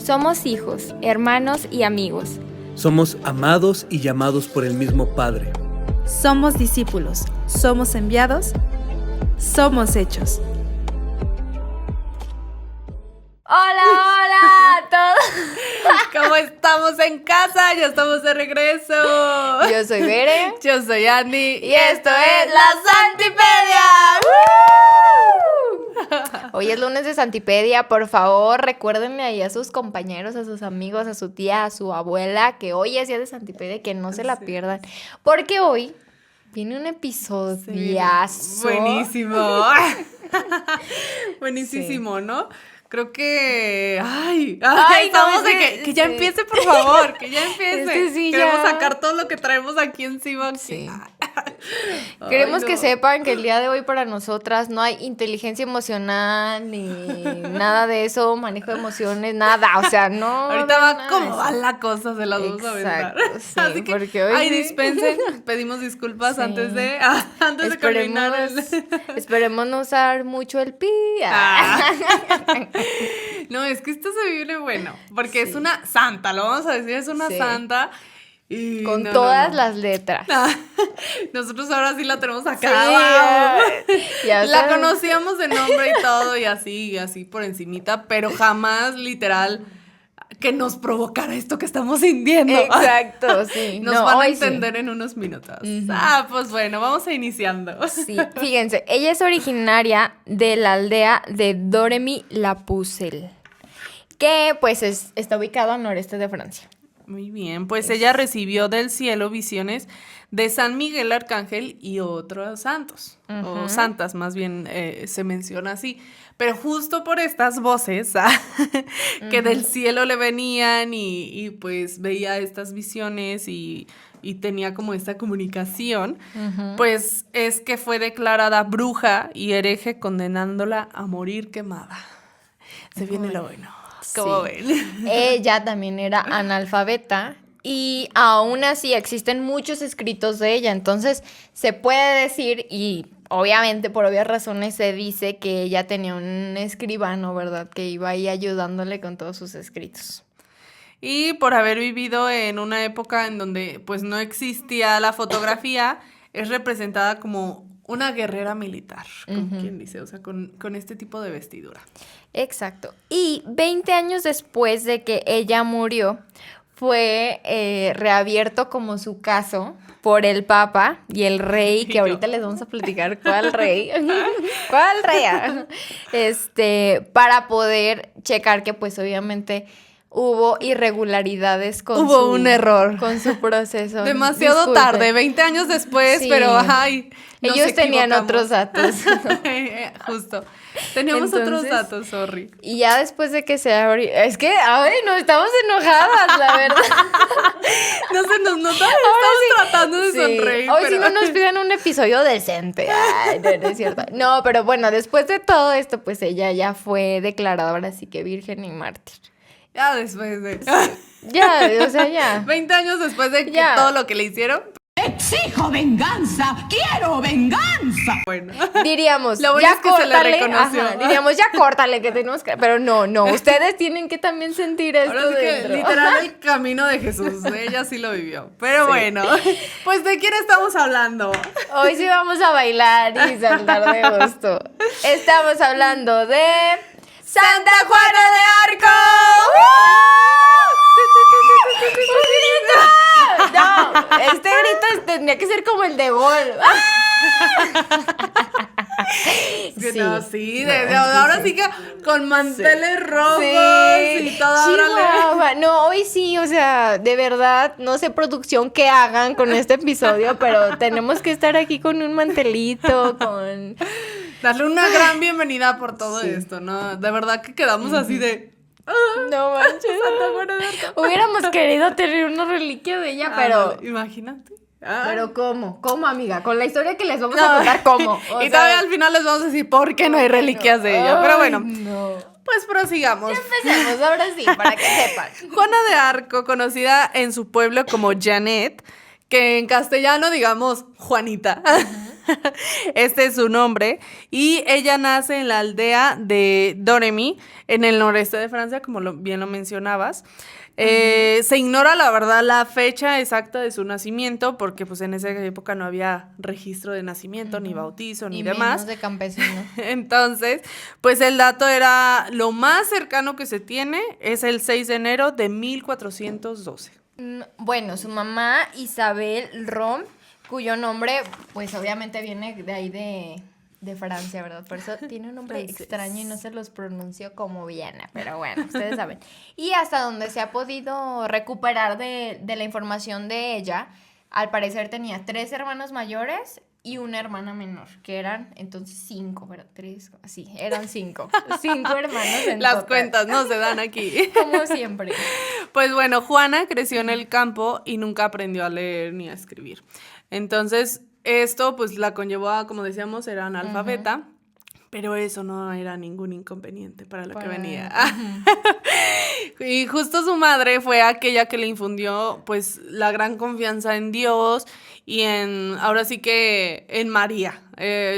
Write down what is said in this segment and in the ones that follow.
Somos hijos, hermanos y amigos. Somos amados y llamados por el mismo Padre. Somos discípulos, somos enviados, somos hechos. ¡Hola a todos! ¿Cómo estamos en casa? Ya estamos de regreso. Yo soy Bere. Yo soy Andy. Y esto es La Santipedia. Hoy es lunes de Santipedia. Por favor, recuérdenle ahí a sus compañeros, a sus amigos, a su tía, a su abuela, que hoy es día de Santipedia, que no se la pierdan. Porque hoy viene un episodiazo. Buenísimo. Buenísimo, sí. ¿No? Creo que... Ay, estamos de que ya empiece, por favor, que ya empiece. Sí, queremos sacar todo lo que traemos aquí encima. Sí. Queremos que sepan que el día de hoy para nosotras no hay inteligencia emocional ni nada de eso, manejo de emociones, nada, o sea, no. Ahorita va como va la cosa, se las vamos a aventar. Sí, así que, porque hoy dispensen, pedimos disculpas antes de culminar Esperemos no usar mucho el pi. No, es que esto se viene bueno, porque es una santa, lo vamos a decir, es una santa. Y con todas las letras. Nosotros ahora sí la tenemos acá. Sí, la conocíamos de nombre y todo, y así por encimita, pero jamás literal que nos provocara esto que estamos sintiendo. Exacto, sí. Nos van a entender en unos minutos. Uh-huh. Pues bueno, vamos a iniciando. Sí, fíjense, ella es originaria de la aldea de Doremy-la-Pucelle, que pues está ubicado al noreste de Francia. Muy bien, pues ella recibió del cielo visiones de San Miguel Arcángel y otros santos, o santas más bien se menciona así, pero justo por estas voces que del cielo le venían y pues veía estas visiones y tenía como esta comunicación, pues es que fue declarada bruja y hereje, condenándola a morir quemada. Se viene lo bueno. ¿Cómo ven? Ella también era analfabeta y aún así existen muchos escritos de ella, entonces se puede decir, y obviamente por obvias razones se dice que ella tenía un escribano, ¿verdad? Que iba ahí ayudándole con todos sus escritos. Y por haber vivido en una época en donde pues no existía la fotografía, es representada como una guerrera militar, como quien dice, o sea, con este tipo de vestidura. Exacto. Y 20 años después de que ella murió, fue reabierto como su caso por el Papa y el rey, que ahorita les vamos a platicar cuál rey, para poder checar que pues obviamente hubo irregularidades un error con su proceso. Demasiado tarde, 20 años después, sí. Pero ellos tenían otros datos. Justo. Teníamos otros datos, sorry. Y ya después de que se abrió... Es que, no, estamos enojadas, la verdad. No se nos nota, estamos tratando de sonreír. Hoy sí no nos piden un episodio decente. Ay, no es cierto. No, pero bueno, después de todo esto, pues ella ya fue declarada ahora sí que virgen y mártir. Ya después de... Ya. 20 años después de que todo lo que le hicieron... ¡Exijo venganza! ¡Quiero venganza! Bueno. Diríamos, lo bueno ya es que córtale, se le reconoció. Diríamos, ya córtale, que tenemos que... Pero no, ustedes tienen que también sentir esto ahora sí dentro. Que literal el camino de Jesús, ella sí lo vivió. Pero bueno, pues ¿de quién estamos hablando? Hoy sí vamos a bailar y saltar de gusto. Estamos hablando de... ¡Santa Juana de Arco! No, este grito tendría que ser como el de gol. Ahora sí que con manteles rojos y todo. No, hoy sí, o sea, de verdad, no sé producción qué hagan con este episodio, pero tenemos que estar aquí con un mantelito, con... Darle una gran bienvenida por todo esto, ¿no? De verdad que quedamos así de... No manches, Santa Juana de Arco. Hubiéramos querido tener una reliquia de ella, pero... Imagínate. Pero ¿cómo? ¿Cómo, amiga? Con la historia que les vamos a contar, ¿cómo? Y todavía al final les vamos a decir por qué no hay reliquias de ella. Pero bueno, pues prosigamos. Ya empecemos, ahora sí, para que sepan. Juana de Arco, conocida en su pueblo como Janet, que en castellano digamos Juanita. Este es su nombre. Y ella nace en la aldea de Doremy, en el noreste de Francia, como bien lo mencionabas. Se ignora, la verdad, la fecha exacta de su nacimiento, porque pues en esa época no había registro de nacimiento, ni bautizo, ni demás. Menos de campesino. Entonces, pues el dato era, lo más cercano que se tiene es el 6 de enero de 1412. Bueno, su mamá Isabel Rom, cuyo nombre pues obviamente viene de ahí de Francia, ¿verdad? Por eso tiene un nombre extraño y no se los pronuncio como Viena, pero bueno, ustedes saben. Y hasta donde se ha podido recuperar de la información de ella, al parecer tenía 3 hermanos mayores y una hermana menor, que eran entonces 5, pero 3, así, eran 5. 5 hermanos en Las total. cuentas no se dan aquí. Como siempre. Pues bueno, Juana creció en el campo y nunca aprendió a leer ni a escribir. Entonces, esto pues la conllevó a, como decíamos, era analfabeta, pero eso no era ningún inconveniente para lo que venía. Y justo su madre fue aquella que le infundió pues la gran confianza en Dios y ahora sí que en María,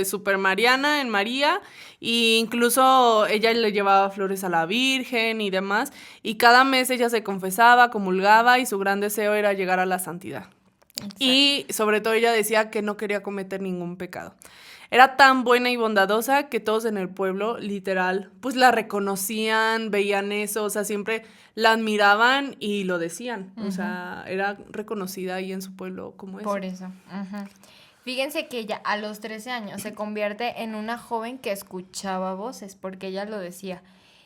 super mariana en María, e incluso ella le llevaba flores a la Virgen y demás, y cada mes ella se confesaba, comulgaba, y su gran deseo era llegar a la santidad. Exacto. Y sobre todo ella decía que no quería cometer ningún pecado. Era tan buena y bondadosa que todos en el pueblo, literal, pues la reconocían, veían eso, o sea, siempre la admiraban y lo decían. O sea, era reconocida ahí en su pueblo como eso. Por eso. Fíjense que ella a los 13 años se convierte en una joven que escuchaba voces, porque ella lo decía.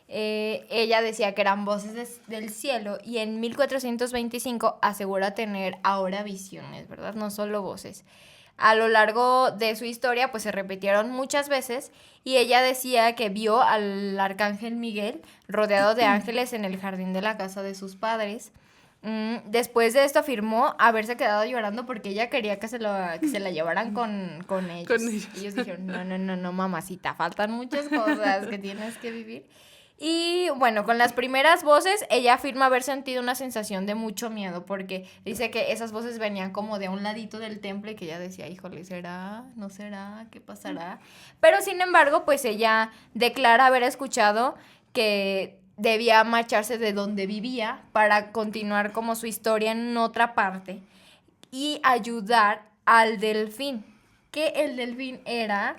Ella decía que eran voces del cielo, y en 1425 asegura tener ahora visiones, ¿verdad? No solo voces. A lo largo de su historia, pues se repitieron muchas veces, y ella decía que vio al arcángel Miguel rodeado de ángeles en el jardín de la casa de sus padres. Después de esto afirmó haberse quedado llorando porque ella quería que se la llevaran con ellos. Ellos dijeron, no, mamacita, faltan muchas cosas que tienes que vivir. Y bueno, con las primeras voces, ella afirma haber sentido una sensación de mucho miedo, porque dice que esas voces venían como de un ladito del templo y que ella decía, híjole, ¿será? ¿No será? ¿Qué pasará? Pero sin embargo, pues ella declara haber escuchado que debía marcharse de donde vivía para continuar como su historia en otra parte y ayudar al delfín, que el delfín era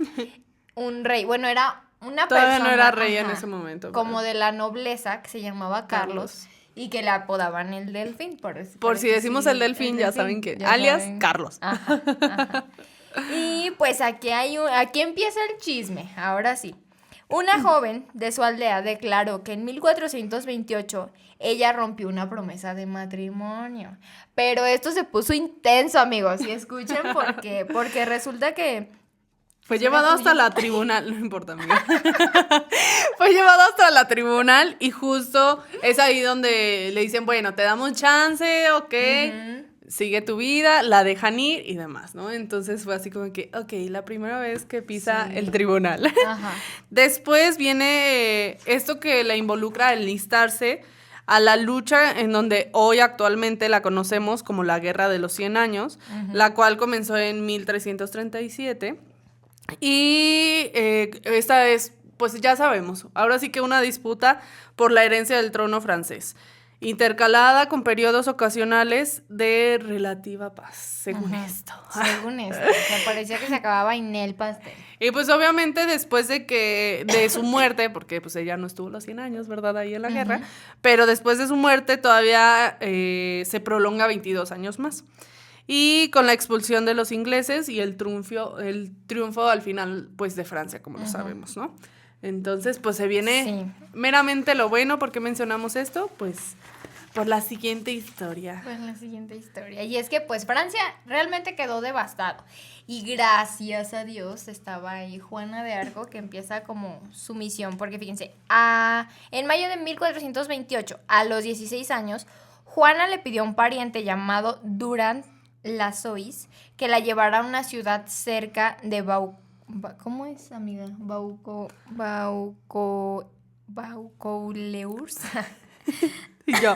un rey, bueno, era una Todavía persona, no era rey en ese momento. como de la nobleza, que se llamaba Carlos. Y que le apodaban el delfín. Por si decimos el delfín, ya saben que, alias saben. Carlos. Ajá. Y pues aquí empieza el chisme, ahora sí. Una joven de su aldea declaró que en 1428 ella rompió una promesa de matrimonio. Pero esto se puso intenso, amigos, y escuchen porque resulta que fue llevado hasta la tribunal, no importa, amiga. Fue llevado hasta la tribunal y justo es ahí donde le dicen, bueno, te damos chance, ok, sigue tu vida, la dejan ir y demás, ¿no? Entonces fue así como que, ok, la primera vez que pisa el tribunal. Ajá. Después viene esto que la involucra a enlistarse a la lucha en donde hoy actualmente la conocemos como la Guerra de los 100 Años, la cual comenzó en 1337. Y esta es, pues ya sabemos, ahora sí que una disputa por la herencia del trono francés, intercalada con periodos ocasionales de relativa paz, según esto. Según esto, me parecía que se acababa en el pastel. Y pues obviamente después de su muerte, porque pues ella no estuvo los 100 años, ¿verdad? Ahí en la guerra, pero después de su muerte todavía se prolonga 22 años más. Y con la expulsión de los ingleses y el triunfo al final, pues, de Francia, como lo sabemos, ¿no? Entonces, pues, se viene meramente lo bueno. ¿Por qué mencionamos esto? Pues, por la siguiente historia. Y es que, pues, Francia realmente quedó devastado. Y gracias a Dios estaba ahí Juana de Arco, que empieza como su misión. Porque, fíjense, en mayo de 1428, a los 16 años, Juana le pidió a un pariente llamado Durand Lazois que la llevara a una ciudad cerca de ¿cómo es, amiga? Vaucouleurs. Y yo.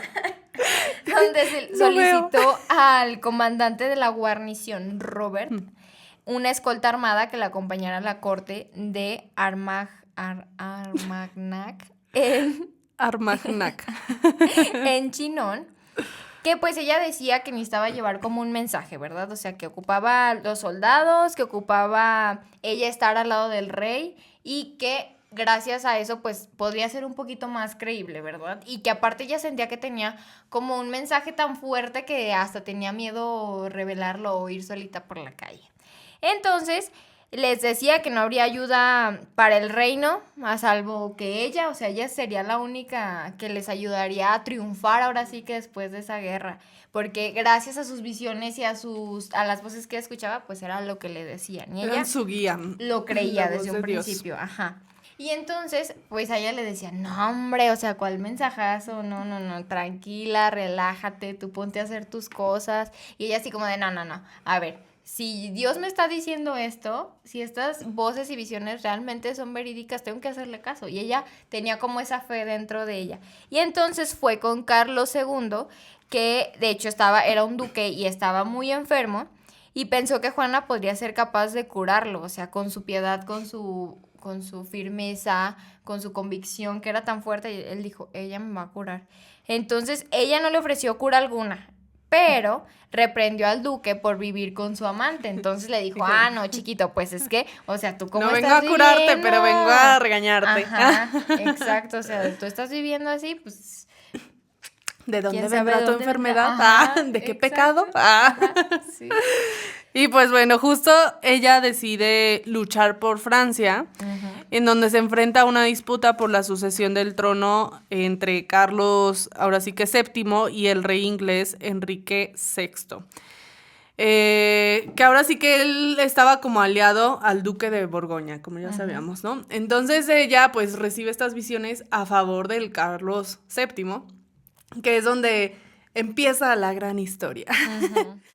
Donde se solicitó al comandante de la guarnición, Robert, una escolta armada que la acompañara a la corte de Armagnac Armagnac. en Chinon, que pues ella decía que necesitaba llevar como un mensaje, ¿verdad? O sea, que ocupaba los soldados, que ocupaba ella estar al lado del rey y que gracias a eso pues podría ser un poquito más creíble, ¿verdad? Y que aparte ella sentía que tenía como un mensaje tan fuerte que hasta tenía miedo revelarlo o ir solita por la calle. Entonces les decía que no habría ayuda para el reino, a salvo que ella, o sea, ella sería la única que les ayudaría a triunfar ahora sí que después de esa guerra, porque gracias a sus visiones y a las voces que escuchaba, pues era lo que le decían, y ella Eran su guía. lo creía La voz desde un de Dios. principio, ajá. Y entonces, pues a ella le decía, no, hombre, o sea, ¿cuál mensajazo? No, tranquila, relájate, tú ponte a hacer tus cosas. Y ella así como de, no, a ver, si Dios me está diciendo esto, si estas voces y visiones realmente son verídicas, tengo que hacerle caso. Y ella tenía como esa fe dentro de ella. Y entonces fue con Carlos II, que de hecho era un duque y estaba muy enfermo, y pensó que Juana podría ser capaz de curarlo, o sea, con su piedad, con su firmeza, con su convicción que era tan fuerte, y él dijo, ella me va a curar. Entonces, ella no le ofreció cura alguna, pero reprendió al duque por vivir con su amante. Entonces le dijo, no, chiquito, pues es que, o sea, tú cómo No estás vengo a curarte, viviendo? pero vengo a regañarte. Ajá, exacto, o sea, tú estás viviendo así, pues... ¿De dónde ¿Quién sabe vendrá tu dónde enfermedad? vendrá? Ajá, ¿De qué exacto. pecado? Ajá, sí. Y pues bueno, justo ella decide luchar por Francia, en donde se enfrenta a una disputa por la sucesión del trono entre Carlos, ahora sí que VII, y el rey inglés Enrique VI. Que ahora sí que él estaba como aliado al duque de Borgoña, como ya sabíamos, ¿no? Entonces ella pues recibe estas visiones a favor del Carlos VII, que es donde empieza la gran historia.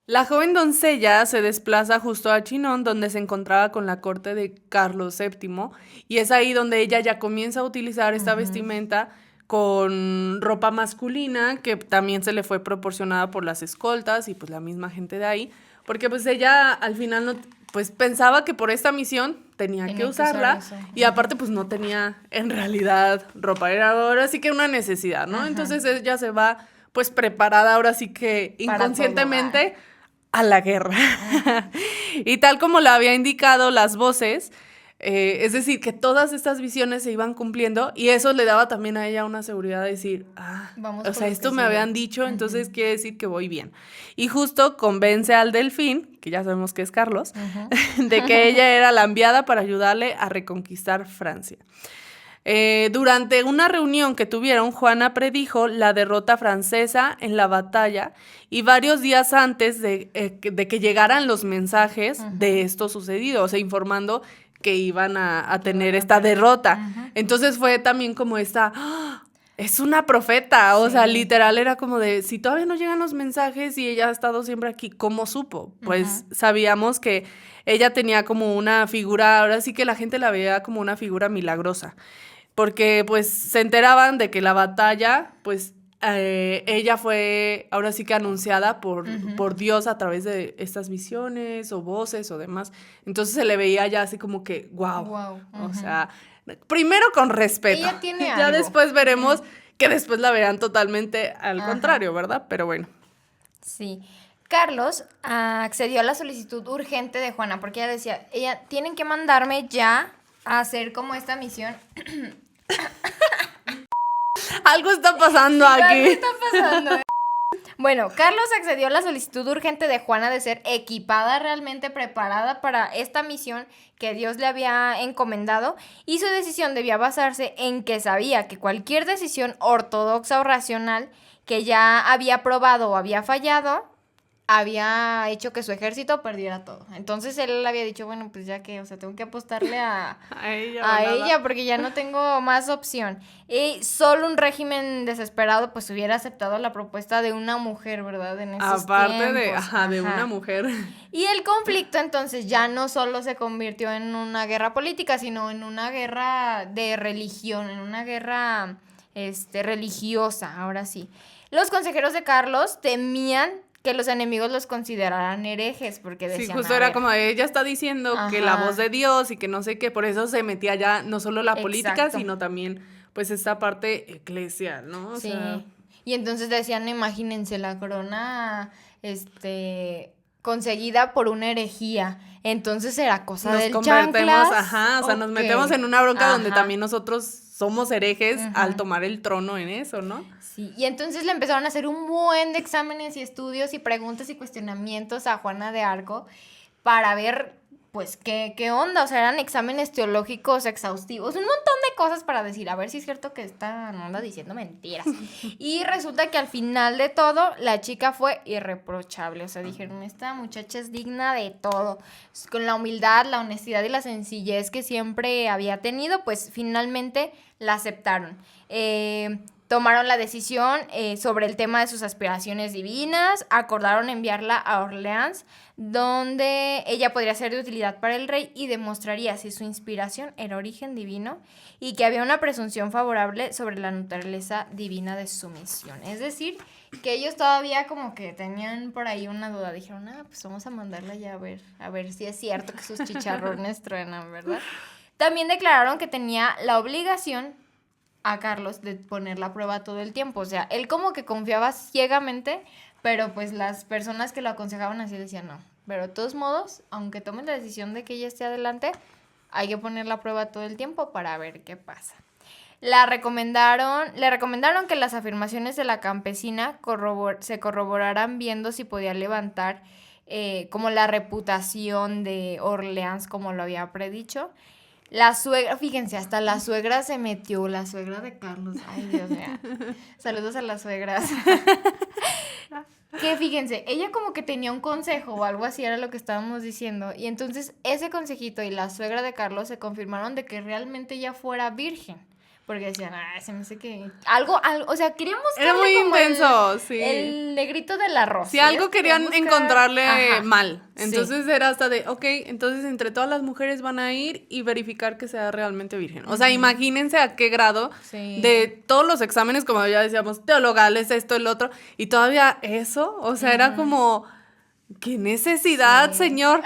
La joven doncella se desplaza justo a Chinon, donde se encontraba con la corte de Carlos VII, y es ahí donde ella ya comienza a utilizar esta vestimenta con ropa masculina, que también se le fue proporcionada por las escoltas y pues la misma gente de ahí, porque pues ella al final no, pues pensaba que por esta misión tenía que usarla, usar eso. y aparte pues no tenía en realidad ropa, era ahora sí que una necesidad, ¿no? Ajá. Entonces ella se va pues preparada ahora sí que Para inconscientemente a la guerra. Y tal como le había indicado las voces, es decir, que todas estas visiones se iban cumpliendo, y eso le daba también a ella una seguridad de decir, Vamos o por sea, lo esto que me sigue. habían dicho, entonces quiere decir que voy bien. Y justo convence al Delfín, que ya sabemos que es Carlos, de que ella era la enviada para ayudarle a reconquistar Francia. Durante una reunión que tuvieron, Juana predijo la derrota francesa en la batalla, y varios días antes de que llegaran los mensajes de esto sucedido, o sea, informando que iban a tener esta derrota. Entonces fue también como esta... ¡ah! Es una profeta, o sea, literal era como de, si todavía no llegan los mensajes y ella ha estado siempre aquí, ¿cómo supo? Pues sabíamos que ella tenía como una figura, ahora sí que la gente la veía como una figura milagrosa, porque pues se enteraban de que la batalla, pues ella fue ahora sí que anunciada por Dios a través de estas visiones o voces o demás. Entonces se le veía ya así como que, wow. O sea, primero con respeto. Ella tiene Ya algo. después veremos que después la verán totalmente al contrario, ¿verdad? Pero bueno. Sí. Carlos accedió a la solicitud urgente de Juana, porque ella decía, tienen que mandarme ya a hacer como esta misión. Algo está pasando aquí. Algo está pasando. Bueno, Carlos accedió a la solicitud urgente de Juana de ser equipada, realmente preparada para esta misión que Dios le había encomendado, y su decisión debía basarse en que sabía que cualquier decisión ortodoxa o racional que ya había probado o había fallado, había hecho que su ejército perdiera todo. Entonces él había dicho, bueno, pues ya que, o sea, tengo que apostarle a ella porque ya no tengo más opción. Y solo un régimen desesperado pues hubiera aceptado la propuesta de una mujer, ¿verdad? En esos Aparte tiempos. de una mujer. Y el conflicto entonces ya no solo se convirtió en una guerra política, sino en una guerra de religión, en una guerra religiosa, ahora sí. Los consejeros de Carlos temían que los enemigos los consideraran herejes, porque decían, Sí, justo a era ver, como ella está diciendo que la Ajá. voz de Dios y que no sé qué, por eso se metía ya no solo la política, Exacto. sino también pues esta parte eclesial, ¿no? O sí. sea, Y entonces decían, imagínense, la corona, conseguida por una herejía. Entonces era cosa nos del convertimos, chanclas. ajá, o sea, nos ok. metemos en una bronca donde Ajá. también nosotros somos herejes Ujú. al tomar el trono en eso, ¿no? Sí, y entonces le empezaron a hacer un buen de exámenes y estudios y preguntas y cuestionamientos a Juana de Arco para ver, pues, qué onda. O sea, eran exámenes teológicos exhaustivos, un montón de cosas para decir, a ver si es cierto que esta no anda diciendo mentiras. Y resulta que al final de todo, la chica fue irreprochable. O sea, dijeron, esta muchacha es digna de todo. Con la humildad, la honestidad y la sencillez que siempre había tenido, pues finalmente la aceptaron. Tomaron la decisión sobre el tema de sus aspiraciones divinas, acordaron enviarla a Orleans, donde ella podría ser de utilidad para el rey y demostraría si su inspiración era origen divino y que había una presunción favorable sobre la naturaleza divina de su misión. Es decir, que ellos todavía como que tenían por ahí una duda. Dijeron, pues vamos a mandarla ya a ver si es cierto que sus chicharrones truenan, ¿verdad? También declararon que tenía la obligación a Carlos de poner la prueba todo el tiempo. O sea, él como que confiaba ciegamente, pero pues las personas que lo aconsejaban así decían no. Pero de todos modos, aunque tomen la decisión de que ella esté adelante, hay que poner la prueba todo el tiempo para ver qué pasa. Le recomendaron que las afirmaciones de la campesina se corroboraran viendo si podía levantar como la reputación de Orleans, como lo había predicho. La suegra, fíjense, hasta la suegra se metió, la suegra de Carlos. Ay, Dios mío. Saludos a las suegras. Que fíjense, ella como que tenía un consejo o algo así, era lo que estábamos diciendo. Y entonces ese consejito y la suegra de Carlos se confirmaron de que realmente ella fuera virgen. Porque decían, se me hace que... Algo, o sea, querían Era buscarle muy como intenso, sí. el negrito del arroz. Si algo querían encontrarle Ajá. mal. Sí. Entonces era hasta de, ok, entonces entre todas las mujeres van a ir y verificar que sea realmente virgen. O sea, imagínense a qué grado Sí. de todos los exámenes, como ya decíamos, teologales, esto, el otro, y todavía eso, o sea, era como, qué necesidad, Sí. señor.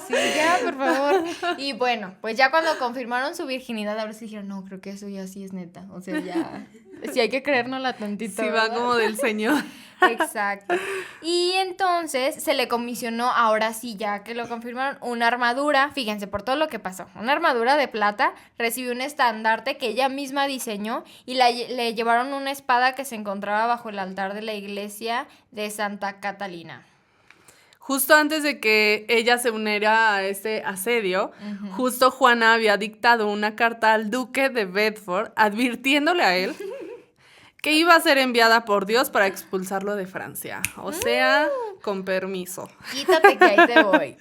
Sí, ya, por favor. Y bueno, pues ya cuando confirmaron su virginidad, ahora sí dijeron, no, creo que eso ya sí es neta. O sea, ya, sí hay que creérnosla tantito. Sí, va ¿verdad? como del señor. Exacto. Y entonces se le comisionó, ahora sí, ya que lo confirmaron, una armadura, fíjense por todo lo que pasó, una armadura de plata, recibió un estandarte que ella misma diseñó y le llevaron una espada que se encontraba bajo el altar de la iglesia de Santa Catalina. Justo antes de que ella se uniera a este asedio, justo Juana había dictado una carta al duque de Bedford advirtiéndole a él que iba a ser enviada por Dios para expulsarlo de Francia. O sea, con permiso. Quítate que ahí te voy.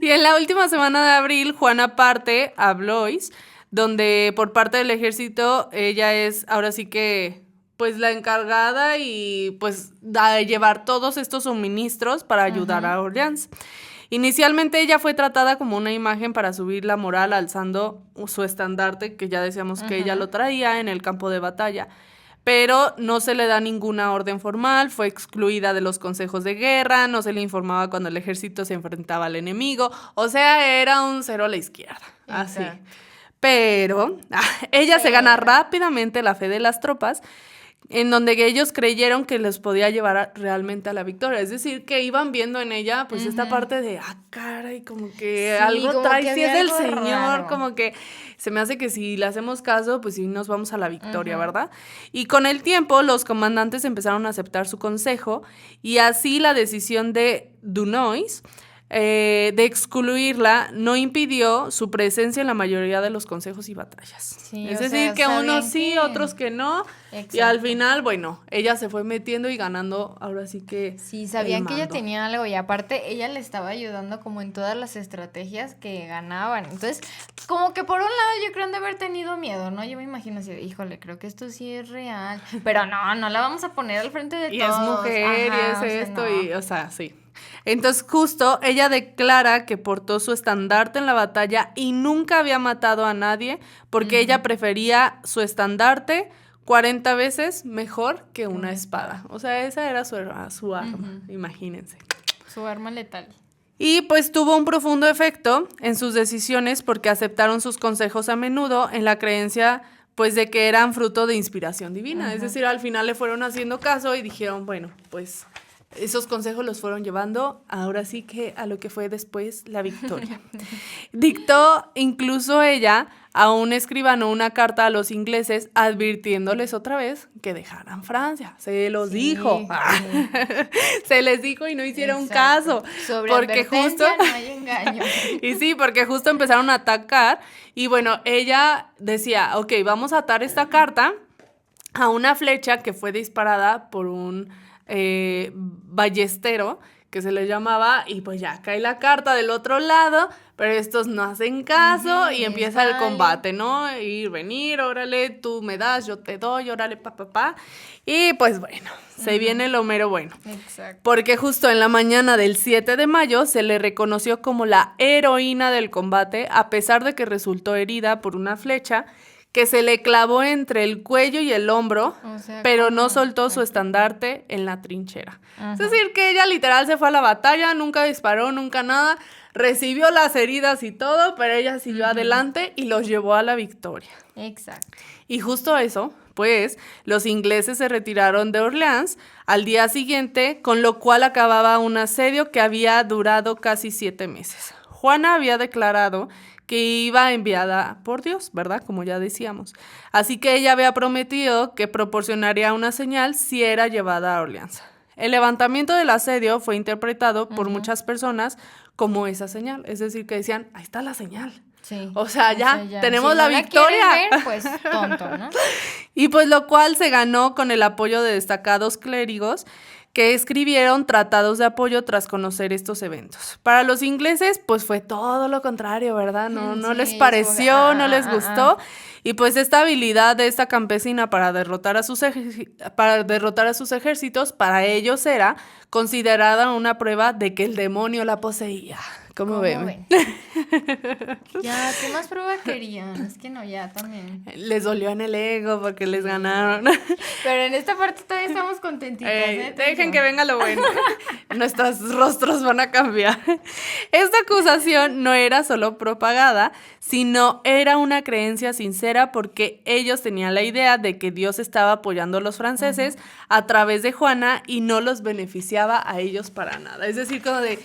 Y en la última semana de abril, Juana parte a Blois, donde por parte del ejército ella es ahora sí que pues la encargada y pues de llevar todos estos suministros para ayudar a Orleans. Inicialmente ella fue tratada como una imagen para subir la moral alzando su estandarte, que ya decíamos que ella lo traía en el campo de batalla. Pero no se le da ninguna orden formal, fue excluida de los consejos de guerra, no se le informaba cuando el ejército se enfrentaba al enemigo, o sea, era un cero a la izquierda, así. Exacto. Pero ella se gana rápidamente la fe de las tropas, en donde ellos creyeron que les podía llevar realmente a la victoria. Es decir, que iban viendo en ella, pues, esta parte de, caray, como que Sí, algo como trae, que si es había del algo Señor, raro. como que se me hace que si le hacemos caso, pues sí nos vamos a la victoria, ¿verdad? Y con el tiempo, los comandantes empezaron a aceptar su consejo, y así la decisión de Dunois de excluirla no impidió su presencia en la mayoría de los consejos y batallas. Sí, es o decir, sea, que sabían unos sí, que- otros que no. Y Exacto. al final, bueno, ella se fue metiendo y ganando, ahora sí que Sí, sabían el que ella mando. tenía algo y aparte ella le estaba ayudando como en todas las estrategias que ganaban. Entonces, como que por un lado yo creo han de haber tenido miedo, ¿no? Yo me imagino así, híjole, creo que esto sí es real. Pero no la vamos a poner al frente de Y todos. es mujer, Ajá, y o es sea, esto, no. y, o sea, sí. Entonces, justo, ella declara que portó su estandarte en la batalla y nunca había matado a nadie porque ella prefería su estandarte 40 veces mejor que una espada. O sea, esa era su arma, imagínense. Su arma letal. Y pues tuvo un profundo efecto en sus decisiones porque aceptaron sus consejos a menudo en la creencia pues de que eran fruto de inspiración divina. Es decir, al final le fueron haciendo caso y dijeron, bueno, pues esos consejos los fueron llevando ahora sí que a lo que fue después la victoria. Dictó incluso ella a un escribano una carta a los ingleses advirtiéndoles otra vez que dejaran Francia. Se los dijo. Sí. Se les dijo y no hicieron Exacto. caso. Sobre Porque advertencia justo no hay engaño. y sí, porque justo empezaron a atacar y bueno, ella decía, ok, vamos a atar esta carta a una flecha que fue disparada por un ballestero que se le llamaba y pues ya cae la carta del otro lado, pero estos no hacen caso y empieza el combate, ¿no? Ir, venir, órale, tú me das, yo te doy, órale, pa. Y pues bueno, se viene lo mero bueno. Exacto. Porque justo en la mañana del 7 de mayo se le reconoció como la heroína del combate, a pesar de que resultó herida por una flecha que se le clavó entre el cuello y el hombro, O sea, pero no ¿cómo? soltó su estandarte en la trinchera. Ajá. Es decir, que ella literal se fue a la batalla, nunca disparó, nunca nada, recibió las heridas y todo, pero ella siguió adelante y los llevó a la victoria. Exacto. Y justo eso, pues, los ingleses se retiraron de Orleans al día siguiente, con lo cual acababa un asedio que había durado casi 7 meses. Juana había declarado que iba enviada por Dios, ¿verdad? Como ya decíamos. Así que ella había prometido que proporcionaría una señal si era llevada a Orleans. El levantamiento del asedio fue interpretado por muchas personas como esa señal. Es decir, que decían, ahí está la señal. Sí. O sea, ya tenemos si la no victoria. quieres ver, pues tonto, ¿no? Y pues lo cual se ganó con el apoyo de destacados clérigos que escribieron tratados de apoyo tras conocer estos eventos. Para los ingleses, pues fue todo lo contrario, ¿verdad? No Sí, les pareció, no les gustó. ah. Y pues esta habilidad de esta campesina para derrotar a sus ejércitos, para ellos era considerada una prueba de que el demonio la poseía. ¿Cómo ven? Ya, ¿qué más prueba querían? Es que no, ya también. Les dolió en el ego porque les ganaron. Pero en esta parte todavía estamos contentitos, ¿eh? Dejen que venga lo bueno. Nuestros rostros van a cambiar. Esta acusación no era solo propagada, sino era una creencia sincera porque ellos tenían la idea de que Dios estaba apoyando a los franceses a través de Juana y no los beneficiaba a ellos para nada. Es decir, como de,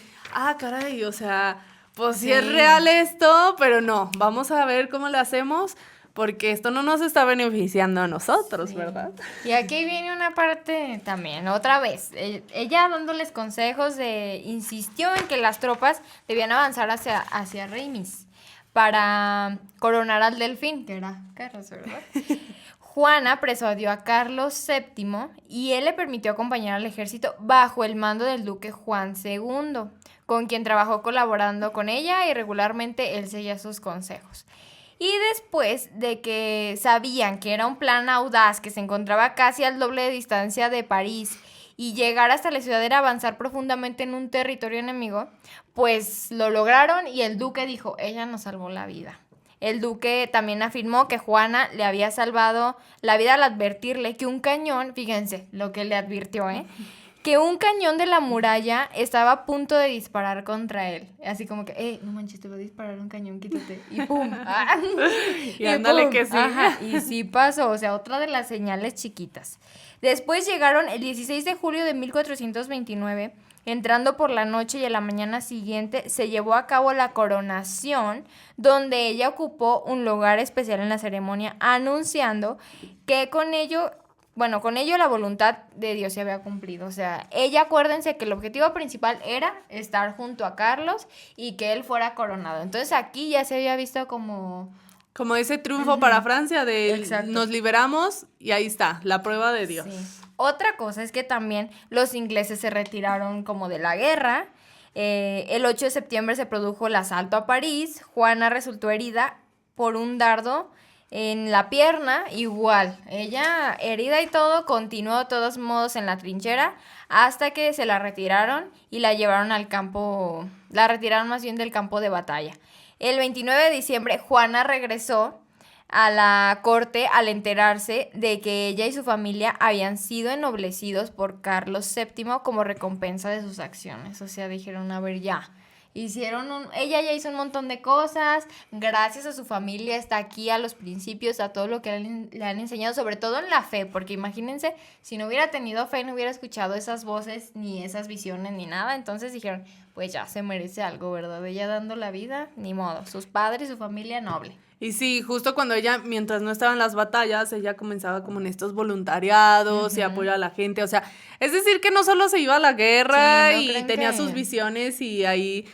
caray, o sea, pues sí es real esto, pero no, vamos a ver cómo lo hacemos. Porque esto no nos está beneficiando a nosotros, ¿verdad? Y aquí viene una parte también, otra vez. Ella dándoles consejos, insistió en que las tropas debían avanzar hacia Reims para coronar al delfín, que era Carlos, ¿verdad? Juana persuadió a Carlos VII y él le permitió acompañar al ejército bajo el mando del duque Juan II, con quien trabajó colaborando con ella y regularmente él seguía sus consejos. Y después de que sabían que era un plan audaz que se encontraba casi al doble de distancia de París y llegar hasta la ciudad era avanzar profundamente en un territorio enemigo, pues lo lograron y el duque dijo, ella nos salvó la vida. El duque también afirmó que Juana le había salvado la vida al advertirle que un cañón, fíjense lo que le advirtió, que un cañón de la muralla estaba a punto de disparar contra él. Así como que, no manches, te va a disparar un cañón, quítate. Y ¡pum! Y ándale ¡pum! que sí. Ajá, y sí pasó, o sea, otra de las señales chiquitas. Después llegaron el 16 de julio de 1429, entrando por la noche y a la mañana siguiente se llevó a cabo la coronación, donde ella ocupó un lugar especial en la ceremonia, anunciando que con ello la voluntad de Dios se había cumplido. O sea, ella, acuérdense que el objetivo principal era estar junto a Carlos y que él fuera coronado. Entonces aquí ya se había visto como ese triunfo para Francia de Exacto. nos liberamos y ahí está, la prueba de Dios. Sí. Otra cosa es que también los ingleses se retiraron como de la guerra. El 8 de septiembre se produjo el asalto a París. Juana resultó herida por un dardo en la pierna, igual. Ella, herida y todo, continuó de todos modos en la trinchera hasta que se la retiraron y la llevaron al campo, la retiraron más bien del campo de batalla. El 29 de diciembre, Juana regresó a la corte al enterarse de que ella y su familia habían sido ennoblecidos por Carlos VII como recompensa de sus acciones. O sea, dijeron, a ver, ya. Ella ya hizo un montón de cosas, gracias a su familia está aquí, a los principios, a todo lo que le han enseñado, sobre todo en la fe, porque imagínense, si no hubiera tenido fe, no hubiera escuchado esas voces, ni esas visiones, ni nada, entonces dijeron, pues ya se merece algo, ¿verdad? Ella dando la vida, ni modo, sus padres, su familia noble. Y sí, justo cuando ella, mientras no estaban las batallas, ella comenzaba como en estos voluntariados y apoyo a la gente, o sea, es decir que no solo se iba a la guerra Sí, no y creen tenía que- sus visiones y ahí,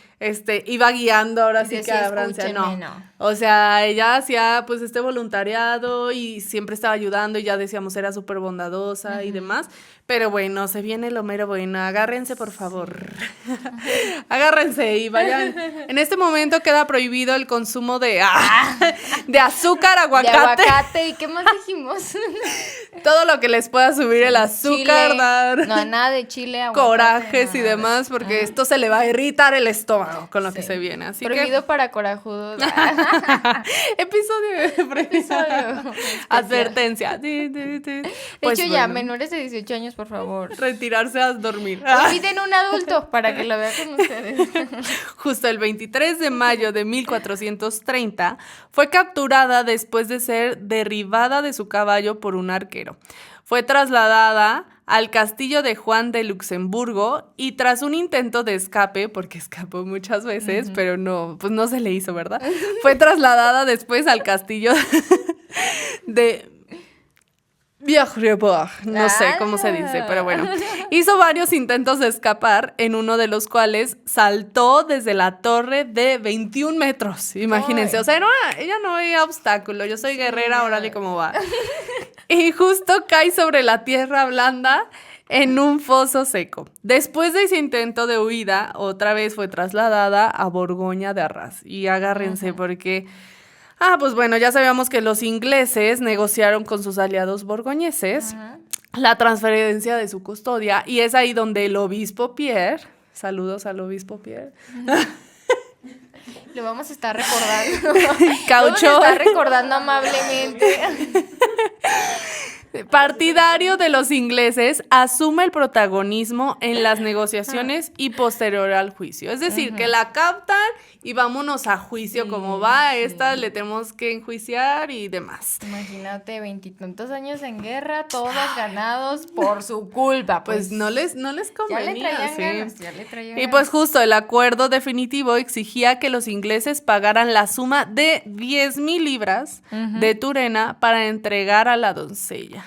iba guiando, ahora sí que Decía, a Francia, "Escúchenme", no. no. O sea, ella hacía pues este voluntariado y siempre estaba ayudando y ya decíamos era súper bondadosa y demás, pero bueno, se viene lo mero bueno, agárrense por favor, agárrense y vayan. En este momento queda prohibido el consumo de azúcar, aguacate, De aguacate, ¿y qué más dijimos? todo lo que les pueda subir el azúcar, Chile, dar no, nada de chile, aguacate, corajes y nada. demás, porque esto se le va a irritar el estómago con lo que Sí. se viene, así Prohibido para corajudos. que episodio Episodio advertencia. De Pues hecho, ya, bueno, menores de 18 años, por favor. retirarse a dormir. Inviten a un adulto para que lo vea con ustedes. Justo el 23 de mayo de 1430 fue capturada después de ser derribada de su caballo por un arquero. Fue trasladada al castillo de Juan de Luxemburgo y tras un intento de escape, porque escapó muchas veces, pero no, pues no se le hizo, ¿verdad? Fue trasladada después al castillo de Vieux-Rebours, no sé cómo se dice, pero bueno. Hizo varios intentos de escapar, en uno de los cuales saltó desde la torre de 21 metros, imagínense. Ay. O sea, ella no veía obstáculo, yo soy guerrera, órale cómo va. Y justo cae sobre la tierra blanda en un foso seco. Después de ese intento de huida, otra vez fue trasladada a Borgoña de Arras. Y agárrense porque... pues bueno, ya sabíamos que los ingleses negociaron con sus aliados borgoñeses la transferencia de su custodia y es ahí donde el obispo Pierre, saludos al obispo Pierre, Lo vamos a estar recordando. Caucho. Lo vamos a estar recordando amablemente. partidario de los ingleses, asume el protagonismo en las negociaciones y posterior al juicio. Es decir, que la captan y vámonos a juicio como va, esta le tenemos que enjuiciar y demás. Imagínate, 20 y tantos años en guerra, todos ganados por su culpa. Pues no les ya le convenía, traían sí. ganas, ya le traían Y ganas. pues justo el acuerdo definitivo exigía que los ingleses pagaran la suma de 10,000 libras de Turena para entregar a la doncella.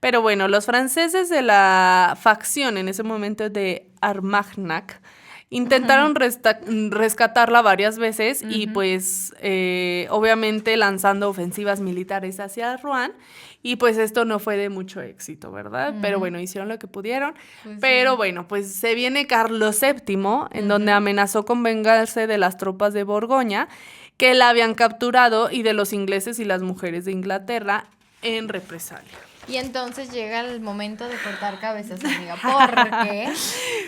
Pero bueno, los franceses de la facción en ese momento de Armagnac intentaron rescatarla varias veces y pues obviamente lanzando ofensivas militares hacia Rouen y pues esto no fue de mucho éxito, ¿verdad? Pero bueno, hicieron lo que pudieron. Pues Pero sí. bueno, pues se viene Carlos VII en donde amenazó con vengarse de las tropas de Borgoña que la habían capturado y de los ingleses y las mujeres de Inglaterra en represalia. Y entonces llega el momento de cortar cabezas, amiga, porque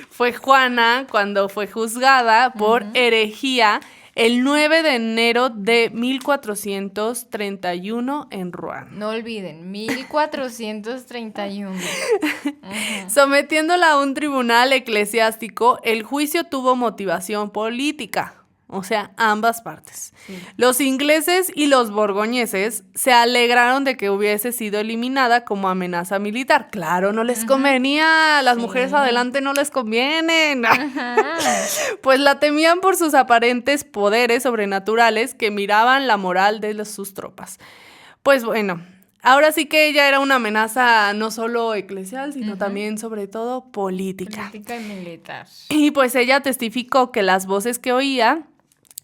Fue Juana cuando fue juzgada por herejía el 9 de enero de 1431 en Rouen. no olviden, 1431. Sometiéndola a un tribunal eclesiástico, el juicio tuvo motivación política. O sea, ambas partes. Sí. Los ingleses y los borgoñeses se alegraron de que hubiese sido eliminada como amenaza militar. Claro, no les convenía, las mujeres adelante no les convienen. Pues la temían por sus aparentes poderes sobrenaturales que miraban la moral de sus tropas. Pues bueno, ahora sí que ella era una amenaza no solo eclesial, sino también sobre todo política. Política y militar. Y pues ella testificó que las voces que oía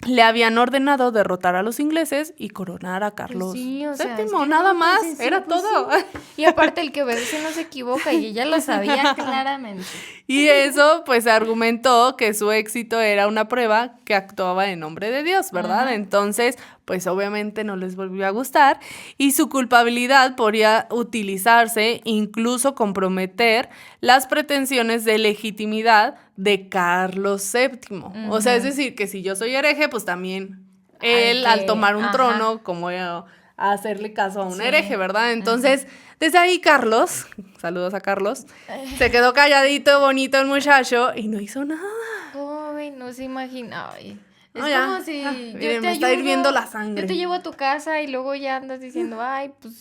le habían ordenado derrotar a los ingleses y coronar a Carlos Sí, o sea, VII, es que nada no, más, pues, sí, era pues, todo. sí. Y aparte el que obedece no se equivoca y ella lo sabía claramente. Y eso pues argumentó que su éxito era una prueba que actuaba en nombre de Dios, ¿verdad? Entonces, pues obviamente no les volvió a gustar y su culpabilidad podría utilizarse, incluso comprometer las pretensiones de legitimidad de Carlos VII. O sea, es decir, que si yo soy hereje, pues también él que- al tomar un ajá. trono como a hacerle caso a un hereje, ¿verdad? Entonces, desde ahí Carlos, saludos a Carlos, se quedó calladito, bonito el muchacho y no hizo nada. Ay, no se imagina. Ay. Es No, ya. como si yo Miren, te me está ayudo, hirviendo la sangre. yo te llevo a tu casa y luego ya andas diciendo, ay, pues,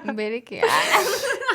veré que...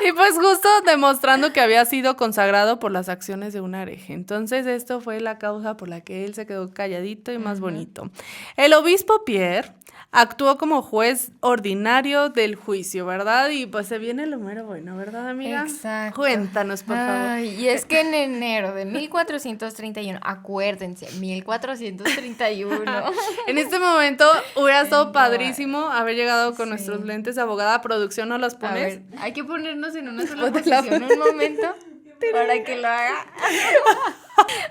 Y pues justo demostrando que había sido consagrado por las acciones de un hereje. Entonces esto fue la causa por la que él se quedó calladito y más bonito. El obispo Pierre actuó como juez ordinario del juicio, ¿verdad? Y pues se viene lo mero bueno, ¿verdad, amiga? Exacto. Cuéntanos, por favor. Ay, y es que en enero de 1431, acuérdense, 1431. En este momento hubiera estado No. padrísimo haber llegado con Sí. nuestros lentes de abogada. Producción, ¿no los A pones? ver, hay que ponernos en una sola Ponte la- posición un momento para que lo haga.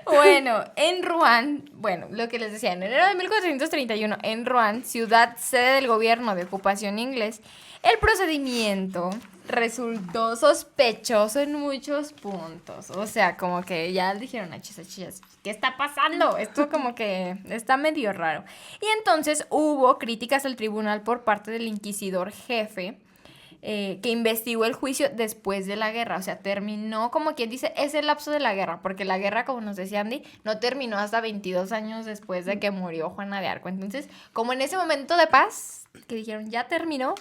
Bueno, en Rouen, bueno, lo que les decía, en enero de 1431, en Rouen, ciudad sede del gobierno de ocupación inglés, el procedimiento resultó sospechoso en muchos puntos. O sea, como que ya dijeron, achis, ¿qué está pasando? Esto como que está medio raro. Y entonces hubo críticas al tribunal por parte del inquisidor jefe, que investigó el juicio después de la guerra. O sea, terminó, como quien dice, ese lapso de la guerra, porque la guerra, como nos decía Andy, no terminó hasta 22 años después de que murió Juana de Arco. Entonces, como en ese momento de paz, que dijeron, ya terminó,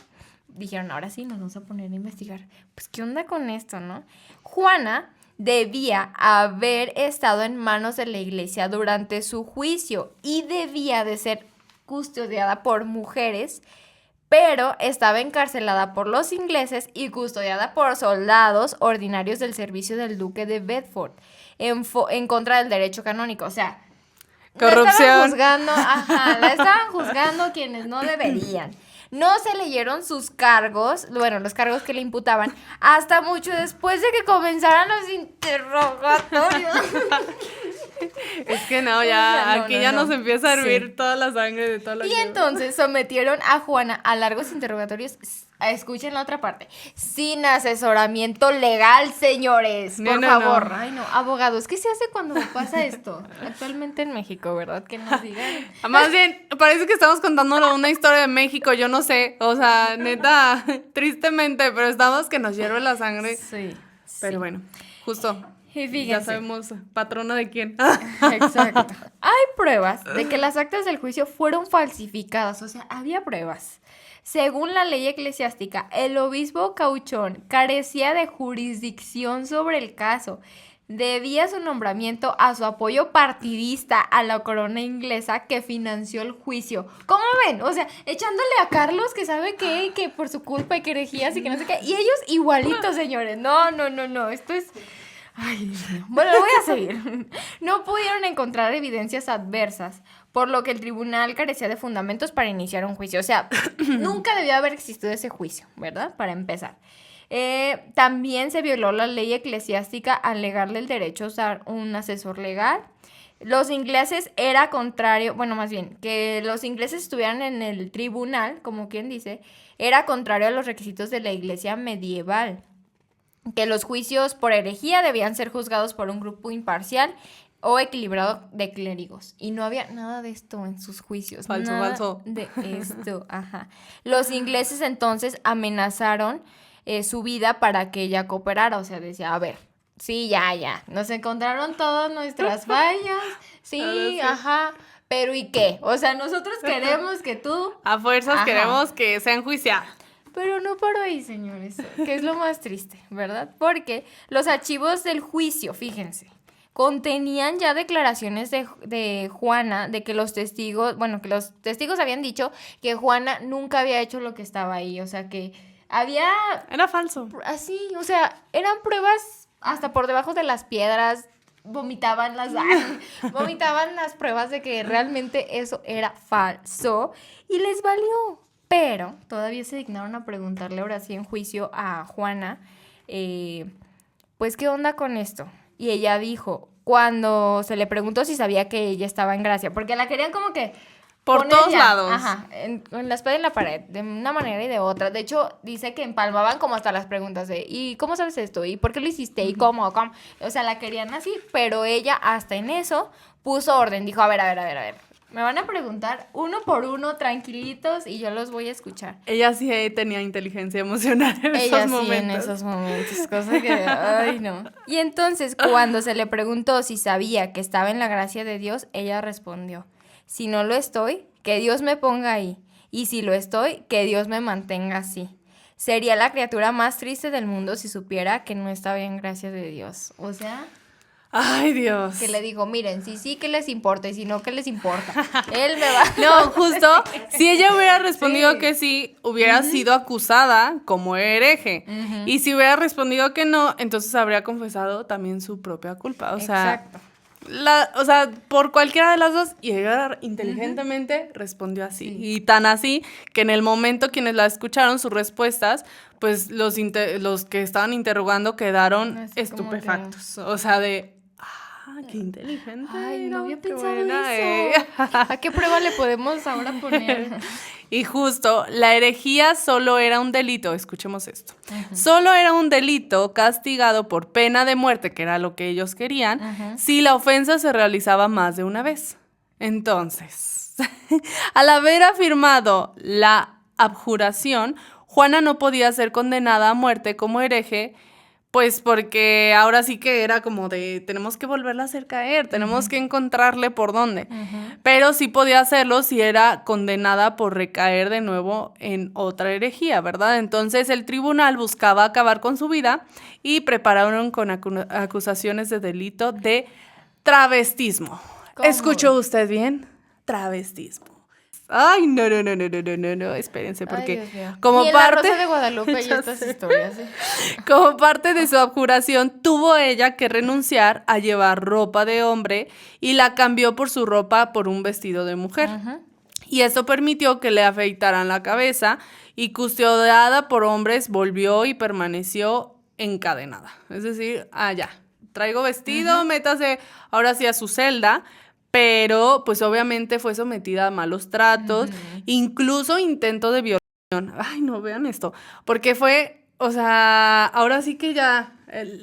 dijeron, ahora sí, nos vamos a poner a investigar. Pues, ¿qué onda con esto, no? Juana debía haber estado en manos de la iglesia durante su juicio y debía de ser custodiada por mujeres, pero estaba encarcelada por los ingleses y custodiada por soldados ordinarios del servicio del duque de Bedford en contra del derecho canónico. O sea, Corrupción. la estaban juzgando quienes no deberían. No se leyeron sus cargos, bueno, los cargos que le imputaban, hasta mucho después de que comenzaran los interrogatorios. Es que no, O sea, ya, no, aquí no, ya no. nos empieza a hervir Sí. toda la sangre de toda la Y entonces sometieron a Juana a largos interrogatorios, escuchen la otra parte, sin asesoramiento legal, señores, No, por no, favor. no. Ay, no, abogados, ¿qué se hace cuando pasa esto? Actualmente en México, ¿verdad? Que nos digan. Más bien, parece que estamos contándolo una historia de México, yo no sé, o sea, neta, tristemente, pero estamos que nos hierve la sangre. Sí. Pero bueno, justo, Y ya fíjense. sabemos patrona de quién. Exacto. Hay pruebas de que las actas del juicio fueron falsificadas, o sea, había pruebas. Según la ley eclesiástica, el obispo Cauchón carecía de jurisdicción sobre el caso. Debía su nombramiento a su apoyo partidista a la corona inglesa que financió el juicio. ¿Cómo ven? O sea, echándole a Carlos que sabe que por su culpa y que herejías y que no sé qué. Y ellos igualitos, señores. No. Esto es... Ay, Dios mío. Bueno, lo voy a seguir. No pudieron encontrar evidencias adversas, por lo que el tribunal carecía de fundamentos para iniciar un juicio. O sea, nunca debió haber existido ese juicio, ¿verdad? Para empezar. También se violó la ley eclesiástica al negarle el derecho a usar un asesor legal. Los ingleses era contrario, bueno, más bien, que los ingleses estuvieran en el tribunal, como quien dice, era contrario a los requisitos de la iglesia medieval. Que los juicios por herejía debían ser juzgados por un grupo imparcial o equilibrado de clérigos. Y no había nada de esto en sus juicios. Falso, nada falso. de esto, ajá. Los ingleses entonces amenazaron su vida para que ella cooperara. O sea, decía, a ver, sí, ya. Nos encontraron todas nuestras fallas. Sí, Sí. ajá. Pero ¿y qué? O sea, nosotros queremos que tú... A fuerzas Ajá. queremos que sea enjuiciada. Pero no paró ahí, señores, que es lo más triste, ¿verdad? Porque los archivos del juicio, fíjense, contenían ya declaraciones de Juana, de que los testigos habían dicho que Juana nunca había hecho lo que estaba ahí, o sea, que había Era falso. así, o sea, eran pruebas hasta por debajo de las piedras, vomitaban las pruebas de que realmente eso era falso y les valió. Pero todavía se dignaron a preguntarle ahora sí en juicio a Juana, pues, ¿qué onda con esto? Y ella dijo, cuando se le preguntó si sabía que ella estaba en gracia, porque la querían como que Por poner todos ya, lados. Ajá, en la espada y en la pared, de una manera y de otra. De hecho, dice que empalmaban como hasta las preguntas de, ¿y cómo sabes esto? ¿Y por qué lo hiciste? ¿Y cómo? O sea, la querían así, pero ella hasta en eso puso orden. Dijo, a ver. Me van a preguntar uno por uno, tranquilitos, y yo los voy a escuchar. Ella sí tenía inteligencia emocional en Ella esos sí, momentos. en esos momentos, cosa que, ay, no. Y entonces, cuando se le preguntó si sabía que estaba en la gracia de Dios, ella respondió, si no lo estoy, que Dios me ponga ahí, y si lo estoy, que Dios me mantenga así. Sería la criatura más triste del mundo si supiera que no estaba en gracia de Dios. O sea, Ay, Dios. que le digo, miren, si sí, ¿qué les importa? Y si no, ¿qué les importa? Él me va... No, justo, si ella hubiera respondido Sí. que sí, hubiera sido acusada como hereje. Y si hubiera respondido que no, entonces habría confesado también su propia culpa. O sea, Exacto. por cualquiera de las dos, y ella inteligentemente respondió así. Sí. Y tan así que en el momento quienes la escucharon, sus respuestas, pues los que estaban interrogando quedaron Así como que- estupefactos. O sea, qué inteligente. Ay, no había qué pensado buena, eso. ¿A qué prueba le podemos ahora poner? Y justo, la herejía solo era un delito, escuchemos esto, solo era un delito castigado por pena de muerte, que era lo que ellos querían, si la ofensa se realizaba más de una vez. Entonces, al haber afirmado la abjuración, Juana no podía ser condenada a muerte como hereje, pues porque ahora sí que era como de, tenemos que volverla a hacer caer, tenemos que encontrarle por dónde. Pero sí podía hacerlo si era condenada por recaer de nuevo en otra herejía, ¿verdad? Entonces el tribunal buscaba acabar con su vida y prepararon con acusaciones de delito de travestismo. ¿Cómo? ¿Escuchó usted bien? Travestismo. Ay, no, espérense, porque Ay, Dios mío. como Y en la parte... Rosa de Guadalupe y Ya estas sé. historias, ¿eh? Como parte de su abjuración, tuvo ella que renunciar a llevar ropa de hombre y la cambió por su ropa por un vestido de mujer. Y esto permitió que le afeitaran la cabeza y custodiada por hombres volvió y permaneció encadenada. Es decir, ya, traigo vestido, métase ahora sí a su celda. Pero, pues obviamente fue sometida a malos tratos, incluso intento de violación. Ay, no, vean esto. Porque fue, o sea, ahora sí que ya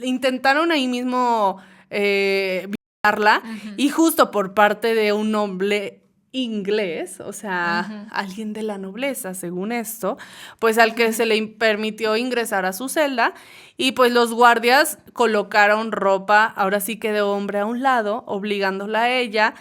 intentaron ahí mismo violarla. Y justo por parte de un noble inglés, o sea, alguien de la nobleza, según esto, pues al que se le permitió ingresar a su celda y pues los guardias colocaron ropa, ahora sí que de hombre a un lado, obligándola a ella,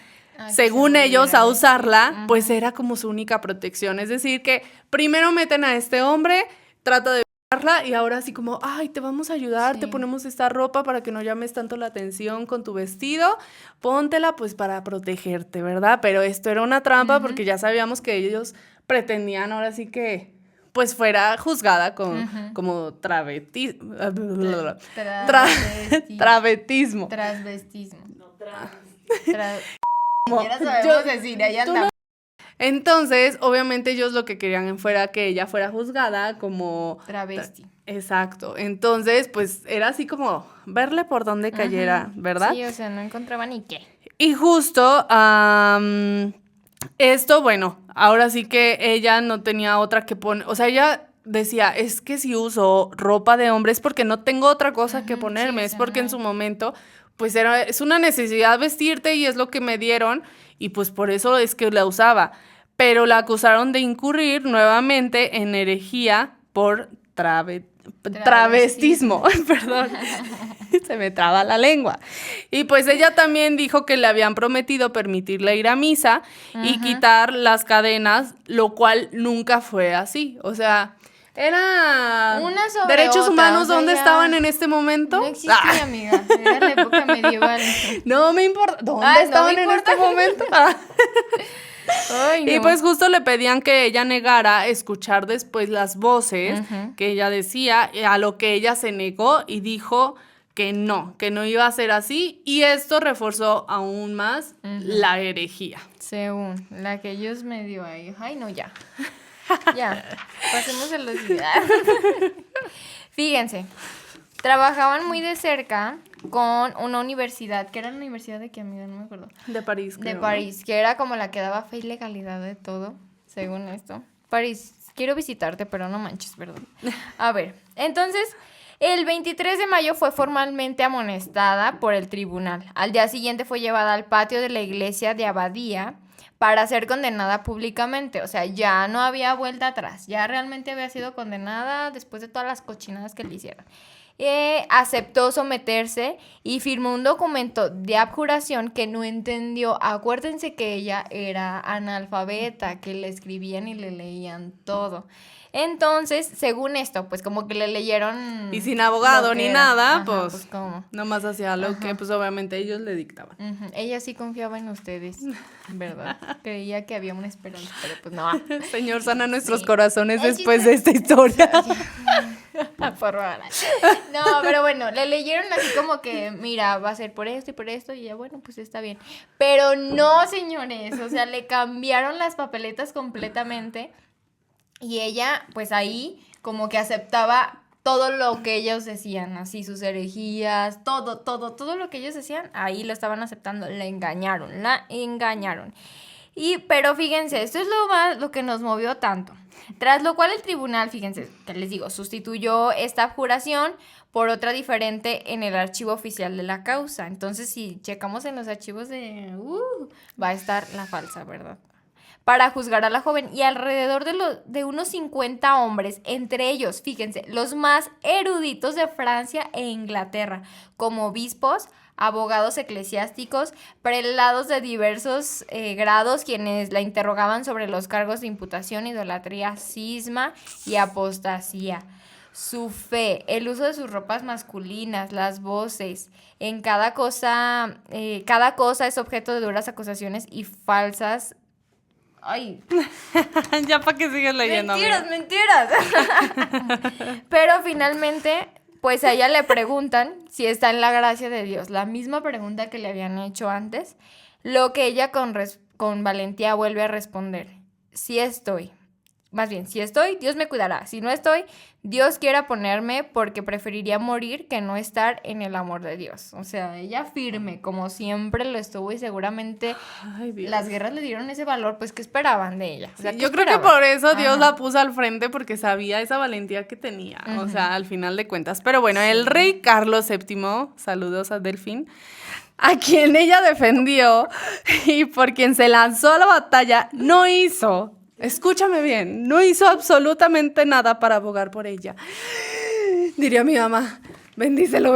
Que según se ellos, a volviera usarla, pues era como su única protección. Es decir, que primero meten a este hombre, trata de violarla y ahora sí como, ay, te vamos a ayudar, te Sí. ponemos esta ropa para que no llames tanto la atención con tu vestido, póntela pues para protegerte, ¿verdad? Pero esto era una trampa porque ya sabíamos que ellos pretendían ahora sí que pues fuera juzgada como travetismo. Travetismo. Transvestismo. Siquiera sabemos decir, ahí andamos. Entonces, obviamente ellos lo que querían fuera que ella fuera juzgada como... Travesti. Exacto. Entonces, pues era así como verle por donde cayera, ¿verdad? Sí, o sea, no encontraba ni qué. Y justo esto, bueno, ahora sí que ella no tenía otra que poner, o sea, ella decía, es que si uso ropa de hombre es porque no tengo otra cosa que ponerme, sí, o es sea, porque en no. su momento, pues es una necesidad vestirte y es lo que me dieron y pues por eso es que la usaba. Pero la acusaron de incurrir nuevamente en herejía por travestismo, perdón. Se me traba la lengua. Y pues ella también dijo que le habían prometido permitirle ir a misa y quitar las cadenas, lo cual nunca fue así. O sea, era... Una sobre ¿Derechos otra, humanos o sea, dónde ya estaban en este momento? No existía, amiga. Era la época medieval. No me importa. ¿Dónde Ay, no me estaban en importa. este momento? Ay, no. Y pues justo le pedían que ella negara escuchar después las voces que ella decía, a lo que ella se negó y dijo que no iba a ser así, y esto reforzó aún más la herejía. Según la que ellos me dio ahí. Ay, no, ya. Ya. Pasemos a la ciudad. Fíjense. Trabajaban muy de cerca con una universidad, que era la universidad de qué, amiga, no me acuerdo. De París, De creo, ¿no? París, que era como la que daba fe y legalidad de todo, según esto. París, quiero visitarte, pero no manches, perdón. A ver, entonces, el 23 de mayo fue formalmente amonestada por el tribunal. Al día siguiente fue llevada al patio de la iglesia de Abadía para ser condenada públicamente. O sea, ya no había vuelta atrás. Ya realmente había sido condenada después de todas las cochinadas que le hicieron. Aceptó someterse y firmó un documento de abjuración que no entendió. Acuérdense que ella era analfabeta, que le escribían y le leían todo. Entonces, según esto, pues como que le leyeron... Y sin abogado ni nada, Ajá, pues ¿cómo? nomás hacía lo que pues obviamente ellos le dictaban. Ujú. Ella sí confiaba en ustedes, ¿verdad? Creía que había una esperanza, pero pues no. Señor, sana nuestros Sí. corazones El después chiste- de esta historia. Por favor. No, pero bueno, le leyeron así como que, mira, va a ser por esto, y ya, bueno, pues está bien. Pero no, señores, o sea, le cambiaron las papeletas completamente y ella, pues ahí, como que aceptaba todo lo que ellos decían, así, sus herejías, todo lo que ellos decían, ahí lo estaban aceptando, la engañaron. Pero fíjense, esto es lo que nos movió tanto. Tras lo cual el tribunal, fíjense, que les digo, sustituyó esta abjuración por otra diferente en el archivo oficial de la causa. Entonces, si checamos en los archivos va a estar la falsa, ¿verdad? Para juzgar a la joven y alrededor de unos 50 hombres, entre ellos, fíjense, los más eruditos de Francia e Inglaterra, como obispos, abogados eclesiásticos, prelados de diversos grados, quienes la interrogaban sobre los cargos de imputación, idolatría, cisma y apostasía. Su fe, el uso de sus ropas masculinas, las voces, en cada cosa es objeto de duras acusaciones y falsas. Ay, Ya para que sigas leyendo. mentiras. Pero finalmente, pues a ella le preguntan si está en la gracia de Dios. La misma pregunta que le habían hecho antes. Lo que ella con valentía vuelve a responder. Si estoy, Dios me cuidará. Si no estoy, Dios quiera ponerme porque preferiría morir que no estar en el amor de Dios. O sea, ella firme, como siempre lo estuvo y seguramente Ay, Dios. las guerras le dieron ese valor, pues, ¿qué esperaban de ella? O sea, Sí, ¿qué yo creo que esperaban? por eso Dios Ajá. la puso al frente porque sabía esa valentía que tenía, o sea, al final de cuentas. Pero bueno, el rey Carlos VII, saludos a Delfín, a quien ella defendió y por quien se lanzó a la batalla, no hizo, escúchame bien, no hizo absolutamente nada para abogar por ella. Diría mi mamá, bendícelo.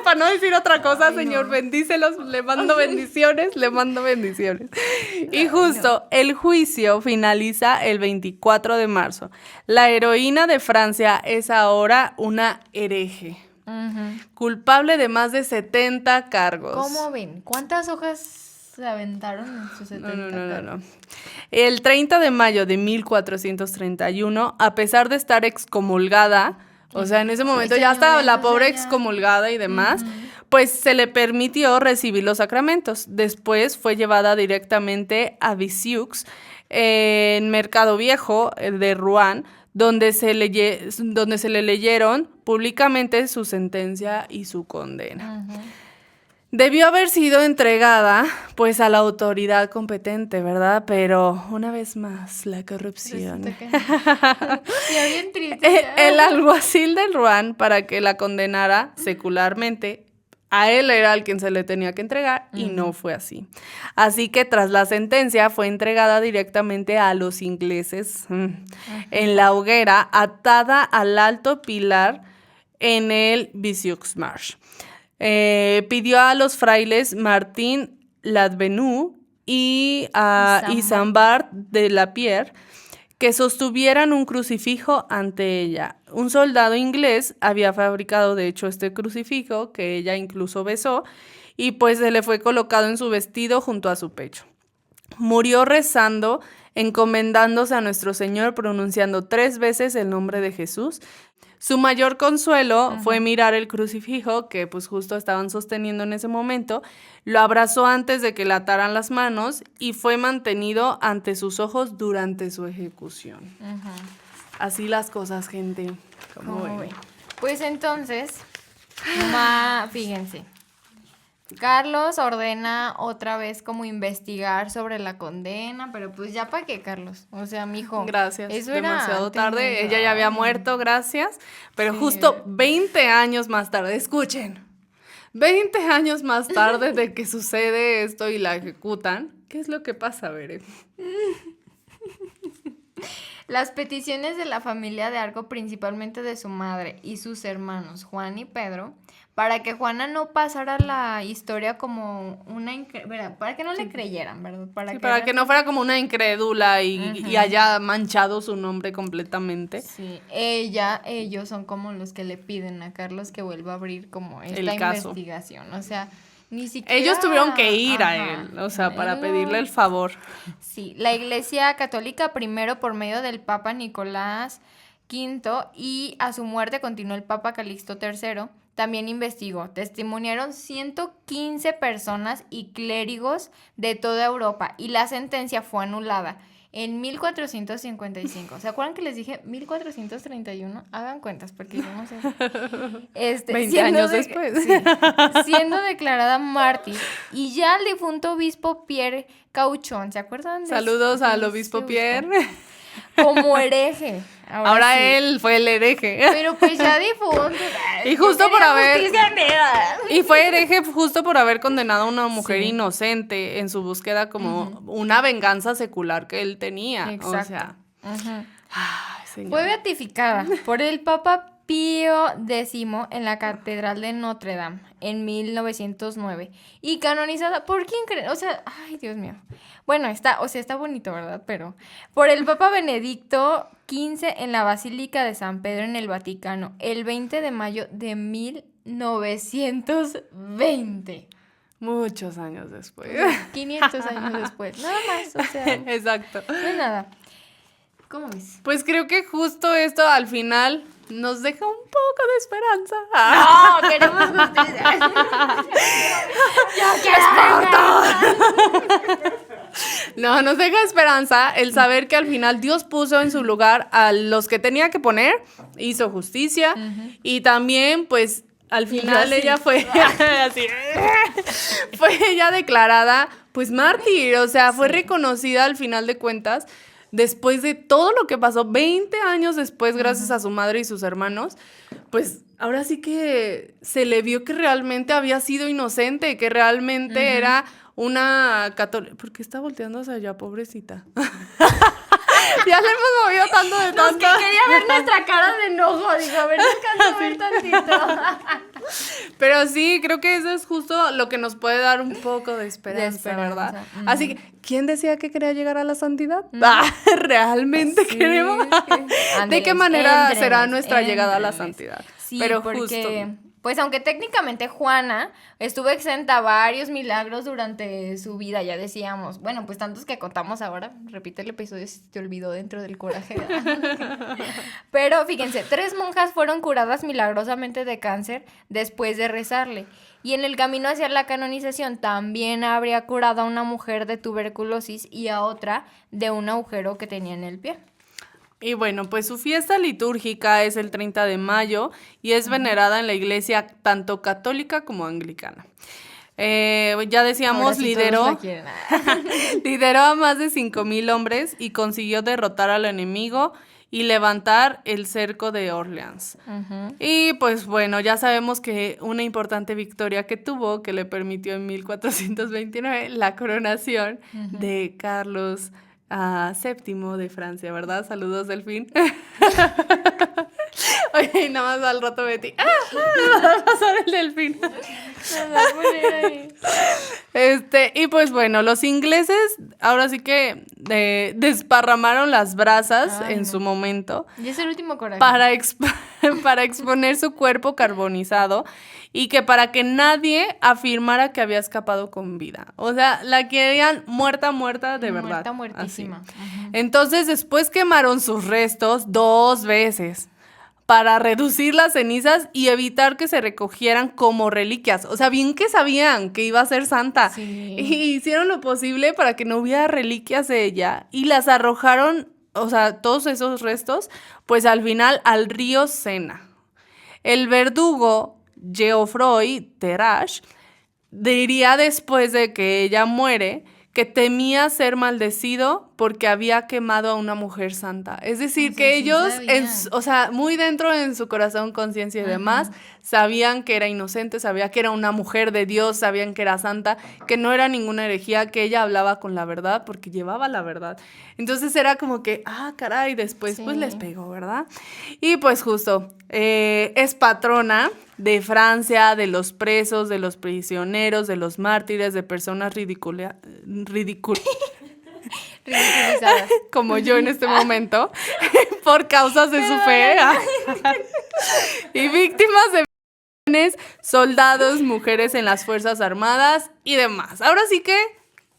Para no decir otra cosa, Ay, Señor, no. bendícelos, le mando bendiciones. Y justo, el juicio finaliza el 24 de marzo. La heroína de Francia es ahora una hereje, culpable de más de 70 cargos. ¿Cómo ven? ¿Cuántas hojas se aventaron en sus 70 No. El 30 de mayo de 1431, a pesar de estar excomulgada, o sea, en ese momento ya estaba la pobre excomulgada y demás, pues se le permitió recibir los sacramentos. Después fue llevada directamente a Visieux, en Mercado Viejo de Rouen, donde se le leyeron públicamente su sentencia y su condena. Debió haber sido entregada, pues, a la autoridad competente, ¿verdad? Pero, una vez más, la corrupción. Ya bien triste. El alguacil de Rouen, para que la condenara secularmente, a él era al quien se le tenía que entregar y no fue así. Así que tras la sentencia fue entregada directamente a los ingleses en la hoguera, atada al alto pilar en el Visieux Marsh. Pidió a los frailes Martín Ladvenu y Isambard de la Pierre que sostuvieran un crucifijo ante ella. Un soldado inglés había fabricado, de hecho, este crucifijo que ella incluso besó y pues se le fue colocado en su vestido junto a su pecho. Murió rezando, encomendándose a nuestro Señor, pronunciando 3 veces el nombre de Jesús. Su mayor consuelo fue mirar el crucifijo que pues justo estaban sosteniendo en ese momento, lo abrazó antes de que le ataran las manos y fue mantenido ante sus ojos durante su ejecución. Así las cosas, gente. ¿Cómo ven? Pues entonces, fíjense, Carlos ordena otra vez como investigar sobre la condena, pero pues ya para qué, Carlos, o sea, mijo. Gracias, Eso era demasiado antes, tarde, ella ya había muerto, gracias, pero justo 20 años más tarde, escuchen, 20 años más tarde de que sucede esto y la ejecutan, ¿Qué es lo que pasa, Bere? Las peticiones de la familia de Arco, principalmente de su madre y sus hermanos Juan y Pedro, para que Juana no pasara la historia como una ¿verdad? Para que no le creyeran, ¿verdad? Para que no fuera como una incrédula y haya manchado su nombre completamente. Sí, ellos son como los que le piden a Carlos que vuelva a abrir como esta caso. investigación, o sea, ni siquiera... Ellos tuvieron que ir a él, o sea, para él pedirle el favor. Sí, la Iglesia Católica primero por medio del Papa Nicolás V y a su muerte continuó el Papa Calixto III, también investigó. Testimoniaron 115 personas y clérigos de toda Europa y la sentencia fue anulada en 1455. ¿Se acuerdan que les dije 1431? Hagan cuentas porque yo no sé. 20 años después. Sí, siendo declarada mártir y ya el difunto obispo Pierre Cauchon, ¿se acuerdan? Saludos al obispo Pierre. Como hereje. Ahora sí. él fue el hereje. Pero pues ya difunto. Y justo por haber... negra. Y fue hereje justo por haber condenado a una mujer inocente en su búsqueda como una venganza secular que él tenía. Exacto. O sea... Ay, señor. Fue beatificada por el Papa Pío X en la Catedral de Notre Dame en 1909 y canonizada por quién creen, o sea, ay Dios mío. Bueno, está bonito, ¿verdad? Pero por el Papa Benedicto XV en la Basílica de San Pedro en el Vaticano el 20 de mayo de 1920. Muchos años después. 500 años después, nada más, o sea, Exacto. no es nada. ¿Cómo ves? Pues creo que justo esto al final nos deja un poco de esperanza. No, queremos justicia. Yo quiero venganza. No, nos deja esperanza el saber que al final Dios puso en su lugar a los que tenía que poner, hizo justicia y también pues al final ella fue así, fue ella declarada pues mártir, o sea, fue reconocida al final de cuentas. Después de todo lo que pasó, 20 años después, gracias a su madre y sus hermanos, pues ahora sí que se le vio que realmente había sido inocente, que realmente era una católica. ¿Por qué está volteando hacia allá, pobrecita? Ya le hemos movido tanto de tanto. Que quería ver nuestra cara de enojo, digo, a ver, descanso ver tantito. Pero sí, creo que eso es justo lo que nos puede dar un poco de esperanza, ¿verdad? Así que, ¿quién decía que quería llegar a la santidad? ¿Realmente queremos? ¿De qué manera será nuestra llegada a la santidad? Sí, pero porque, justo. pues aunque técnicamente Juana estuvo exenta a varios milagros durante su vida, ya decíamos, bueno, pues tantos que contamos ahora, repite el episodio si te olvidó dentro del coraje. Pero fíjense, 3 monjas fueron curadas milagrosamente de cáncer después de rezarle. Y en el camino hacia la canonización también habría curado a una mujer de tuberculosis y a otra de un agujero que tenía en el pie. Y bueno, pues su fiesta litúrgica es el 30 de mayo y es venerada en la iglesia tanto católica como anglicana. Ya decíamos, Sí lideró a más de 5,000 hombres y consiguió derrotar al enemigo y levantar el cerco de Orleans. Y pues bueno, ya sabemos que una importante victoria que tuvo, que le permitió en 1429 la coronación de Carlos VII de Francia, ¿verdad? Saludos, Delfín. Oye, y nada más al rato Betty. Va a pasar el delfín. Y pues bueno, los ingleses ahora sí que desparramaron las brasas en su momento. Y es el último coraje. Para exponer su cuerpo carbonizado y que para que nadie afirmara que había escapado con vida. O sea, la querían muerta de verdad. Muerta, muertísima. Entonces después quemaron sus restos 2 veces para reducir las cenizas y evitar que se recogieran como reliquias. O sea, bien que sabían que iba a ser santa. Sí. Y hicieron lo posible para que no hubiera reliquias de ella y las arrojaron, o sea, todos esos restos, pues al final al río Sena. El verdugo Geoffroy Terrache diría después de que ella muere que temía ser maldecido porque había quemado a una mujer santa. Es decir, O sea, que sí ellos, sabían. muy dentro en su corazón, conciencia y demás, sabían que era inocente, sabían que era una mujer de Dios, sabían que era santa, que no era ninguna herejía, que ella hablaba con la verdad porque llevaba la verdad. Entonces era como que, caray, después pues Sí. les pegó, ¿verdad? Y pues justo, es patrona de Francia, de los presos, de los prisioneros, de los mártires, de personas Ridiculizadas. como yo en este momento, por causas de su fe. Y víctimas de soldados, mujeres en las Fuerzas Armadas y demás. Ahora sí que,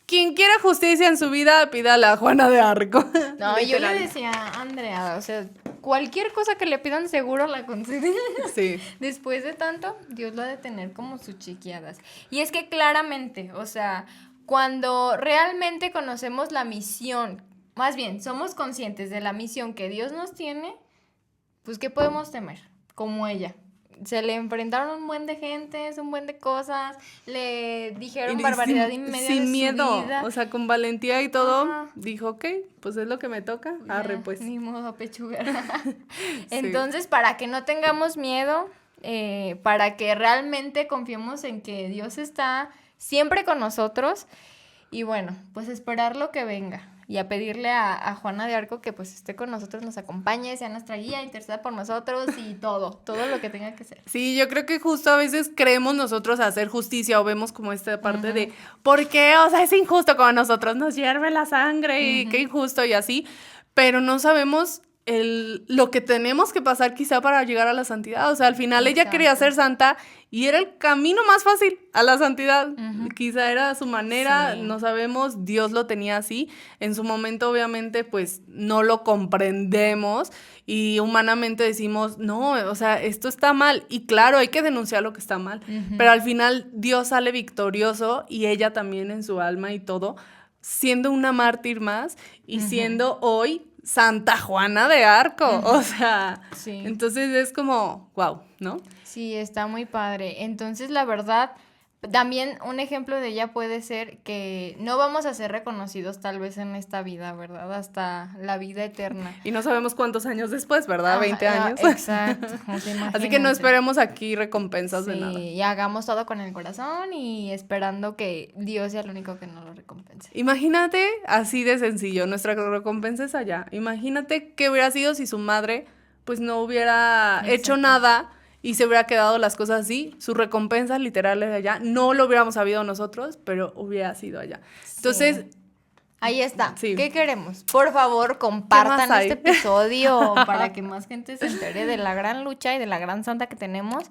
quien quiera justicia en su vida, pídala a Juana de Arco. No, yo le Literal. decía a Andrea, o sea, cualquier cosa que le pidan seguro la concede. Sí. Después de tanto, Dios lo ha de tener como sus chiquiadas. Y es que claramente, o sea, cuando realmente conocemos la misión, más bien, somos conscientes de la misión que Dios nos tiene, pues ¿qué podemos temer? Como ella. Se le enfrentaron un buen de gentes, un buen de cosas, le dijeron Y barbaridad y media de sin su miedo, vida. o sea, con valentía y todo, Ajá. dijo, ok, pues es lo que me toca, arre Ya, pues. Ni modo a pechugar. Entonces, para que no tengamos miedo, para que realmente confiemos en que Dios está siempre con nosotros, y bueno, pues esperar lo que venga. Y a pedirle a Juana de Arco que pues esté con nosotros, nos acompañe, sea nuestra guía, interceda por nosotros y todo lo que tenga que ser. Sí, yo creo que justo a veces creemos nosotros hacer justicia o vemos como esta parte de, ¿por qué? O sea, es injusto como a nosotros nos hierve la sangre y qué injusto y así, pero no sabemos lo que tenemos que pasar quizá para llegar a la santidad. O sea, al final ella quería ser santa y era el camino más fácil a la santidad. Quizá era su manera, Sí. no sabemos, Dios lo tenía así. En su momento, obviamente, pues no lo comprendemos y humanamente decimos, no, o sea, esto está mal. Y claro, hay que denunciar lo que está mal. Pero al final Dios sale victorioso y ella también en su alma y todo, siendo una mártir más y siendo hoy Santa Juana de Arco. O sea, Sí. entonces es como, wow, ¿no? Sí, está muy padre. Entonces, la verdad, también un ejemplo de ella puede ser que no vamos a ser reconocidos tal vez en esta vida, ¿verdad? Hasta la vida eterna. Y no sabemos cuántos años después, ¿verdad? 20 Ajá, años. Exacto. O sea, Así que no imagínate. esperemos aquí recompensas de nada. Sí, y hagamos todo con el corazón y esperando que Dios sea el único que nos lo recompense. Imagínate, así de sencillo, nuestra recompensa es allá. Imagínate qué hubiera sido si su madre pues no hubiera hecho nada y se hubiera quedado las cosas así. Su recompensa literal es allá. No lo hubiéramos sabido nosotros, pero hubiera sido allá. Entonces, Ahí está. Sí. ¿Qué queremos? Por favor, compartan ¿Qué más hay? este episodio para que más gente se entere de la gran lucha y de la gran santa que tenemos.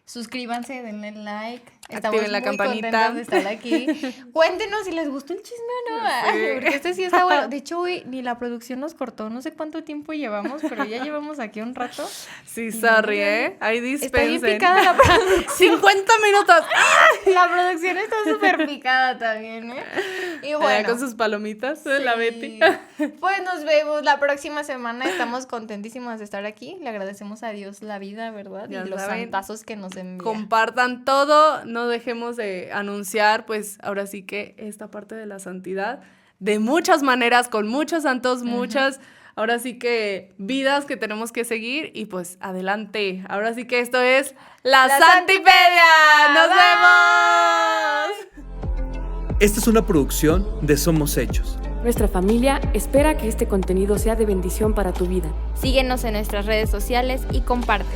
Suscríbanse, denle like. Estamos Activen la muy campanita. contentas de estar aquí. Cuéntenos si les gustó el chisme o no. Sí. Porque este sí está bueno. De hecho, hoy ni la producción nos cortó. No sé cuánto tiempo llevamos, pero ya llevamos aquí un rato. sí, sorry, ¿eh? Ahí Está bien dispensen. picada la producción. 50 minutos. La producción está súper picada también, ¿eh? Y bueno. Con sus palomitas, la Sí. Betty. Pues nos vemos la próxima semana. Estamos contentísimas de estar aquí. Le agradecemos a Dios la vida, ¿verdad? Ya y los saben. santazos que nos envía. Compartan todo, no dejemos de anunciar, pues ahora sí que esta parte de la santidad, de muchas maneras, con muchos santos, muchas, ahora sí que vidas que tenemos que seguir y pues adelante. Ahora sí que esto es La Santipedia. ¡Nos vemos! Esta es una producción de Somos Hechos. Nuestra familia espera que este contenido sea de bendición para tu vida. Síguenos en nuestras redes sociales y comparte.